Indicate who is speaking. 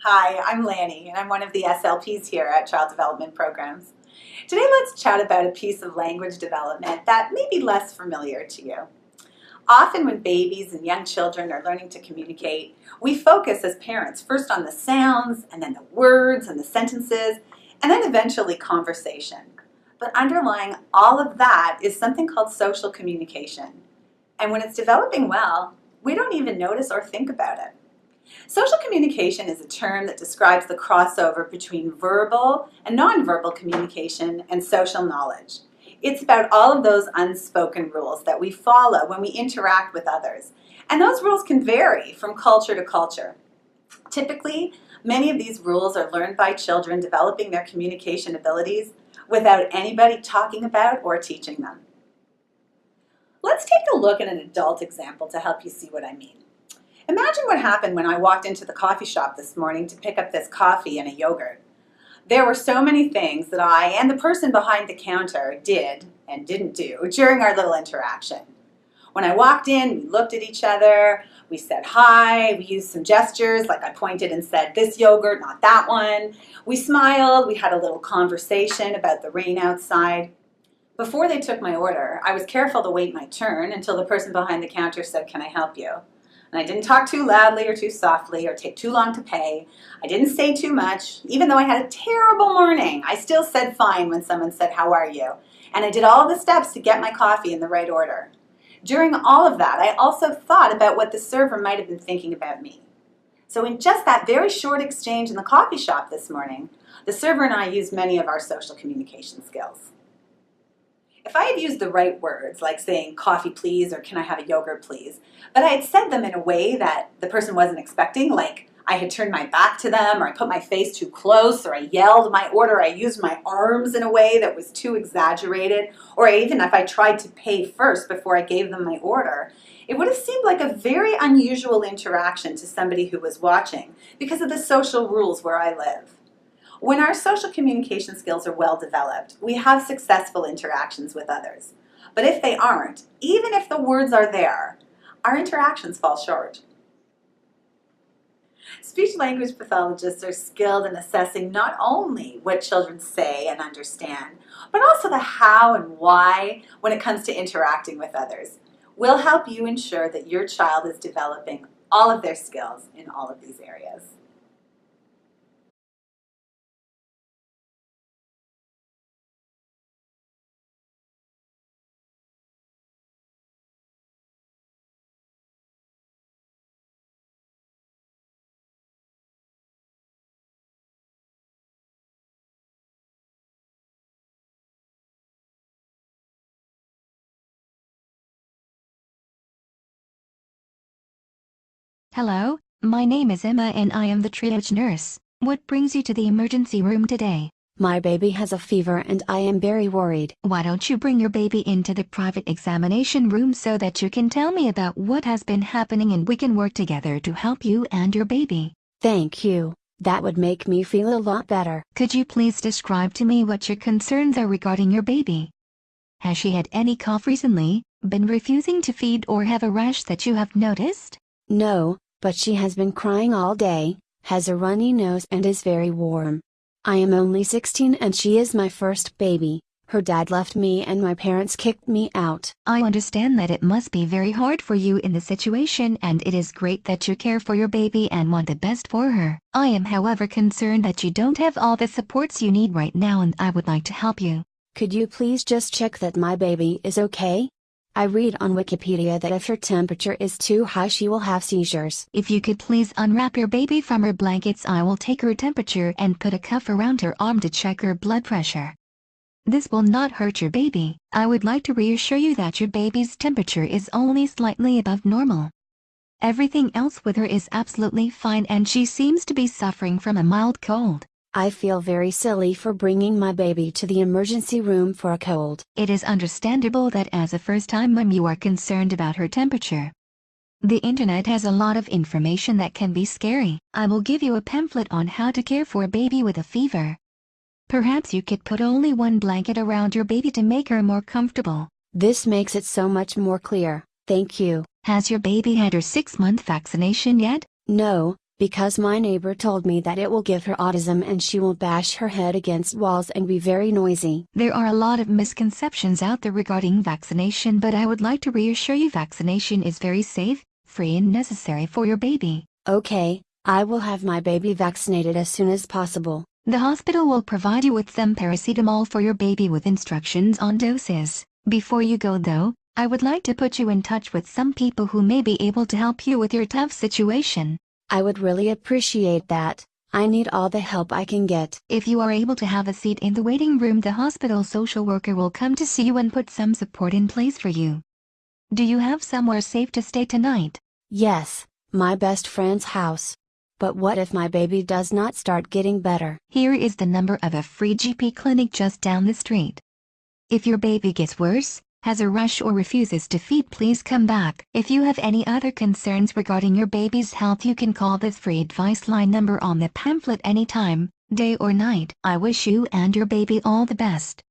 Speaker 1: Hi, I'm Lanny, and I'm one of the SLPs here at Child Development Programs. Today, let's chat about a piece of language development that may be less familiar to you. Often, when babies and young children are learning to communicate, we focus as parents first on the sounds, and then the words and the sentences, and then eventually conversation. But underlying all of that is something called social communication. And when it's developing well, we don't even notice or think about it. Social communication is a term that describes the crossover between verbal and nonverbal communication and social knowledge. It's about all of those unspoken rules that we follow when we interact with others. And those rules can vary from culture to culture. Typically, many of these rules are learned by children developing their communication abilities without anybody talking about or teaching them. Let's take a look at an adult example to help you see what I mean. Imagine what happened when I walked into the coffee shop this morning to pick up this coffee and a yogurt. There were so many things that I and the person behind the counter did and didn't do during our little interaction. When I walked in, we looked at each other, we said hi, we used some gestures like I pointed and said this yogurt, not that one. We smiled, we had a little conversation about the rain outside. Before they took my order, I was careful to wait my turn until the person behind the counter said, "Can I help you?" And I didn't talk too loudly or too softly or take too long to pay. I didn't say too much. Even though I had a terrible morning, I still said fine when someone said, "How are you?" And I did all the steps to get my coffee in the right order. During all of that, I also thought about what the server might have been thinking about me. So in just that very short exchange in the coffee shop this morning, the server and I used many of our social communication skills. If I had used the right words, like saying coffee please or can I have a yogurt please, but I had said them in a way that the person wasn't expecting, like I had turned my back to them or I put my face too close or I yelled my order, I used my arms in a way that was too exaggerated, or even if I tried to pay first before I gave them my order, it would have seemed like a very unusual interaction to somebody who was watching because of the social rules where I live. When our social communication skills are well developed, we have successful interactions with others. But if they aren't, even if the words are there, our interactions fall short. Speech language pathologists are skilled in assessing not only what children say and understand, but also the how and why when it comes to interacting with others. We'll help you ensure that your child is developing all of their skills in all of these areas.
Speaker 2: Hello, my name is Emma and I am the triage nurse. What brings you to the emergency room today?
Speaker 3: My baby has a fever and I am very worried.
Speaker 2: Why don't you bring your baby into the private examination room so that you can tell me about what has been happening and we can work together to help you and your baby.
Speaker 3: Thank you. That would make me feel a lot better.
Speaker 2: Could you please describe to me what your concerns are regarding your baby? Has she had any cough recently, been refusing to feed or have a rash that you have noticed?
Speaker 3: No, but she has been crying all day, has a runny nose and is very warm. I am only 16 and she is my first baby. Her dad left me and my parents kicked me out.
Speaker 2: I understand that it must be very hard for you in the situation and it is great that you care for your baby and want the best for her. I am however concerned that you don't have all the supports you need right now and I would like to help you.
Speaker 3: Could you please just check that my baby is okay? I read on Wikipedia that if her temperature is too high she will have seizures.
Speaker 2: If you could please unwrap your baby from her blankets, I will take her temperature and put a cuff around her arm to check her blood pressure. This will not hurt your baby. I would like to reassure you that your baby's temperature is only slightly above normal. Everything else with her is absolutely fine and she seems to be suffering from a mild cold.
Speaker 3: I feel very silly for bringing my baby to the emergency room for a cold.
Speaker 2: It is understandable that as a first-time mom you are concerned about her temperature. The internet has a lot of information that can be scary. I will give you a pamphlet on how to care for a baby with a fever. Perhaps you could put only one blanket around your baby to make her more comfortable.
Speaker 3: This makes it so much more clear. Thank you.
Speaker 2: Has your baby had her 6-month vaccination yet?
Speaker 3: No, because my neighbor told me that it will give her autism and she will bash her head against walls and be very noisy.
Speaker 2: There are a lot of misconceptions out there regarding vaccination, but I would like to reassure you vaccination is very safe, free and necessary for your baby.
Speaker 3: Okay, I will have my baby vaccinated as soon as possible.
Speaker 2: The hospital will provide you with some paracetamol for your baby with instructions on doses. Before you go though, I would like to put you in touch with some people who may be able to help you with your tough situation.
Speaker 3: I would really appreciate that. I need all the help I can get.
Speaker 2: If you are able to have a seat in the waiting room, the hospital social worker will come to see you and put some support in place for you. Do you have somewhere safe to stay tonight?
Speaker 3: Yes, my best friend's house. But what if my baby does not start getting better?
Speaker 2: Here is the number of a free GP clinic just down the street. If your baby gets worse, has a rash or refuses to feed, please come back. If you have any other concerns regarding your baby's health, you can call this free advice line number on the pamphlet anytime, day or night. I wish you and your baby all the best.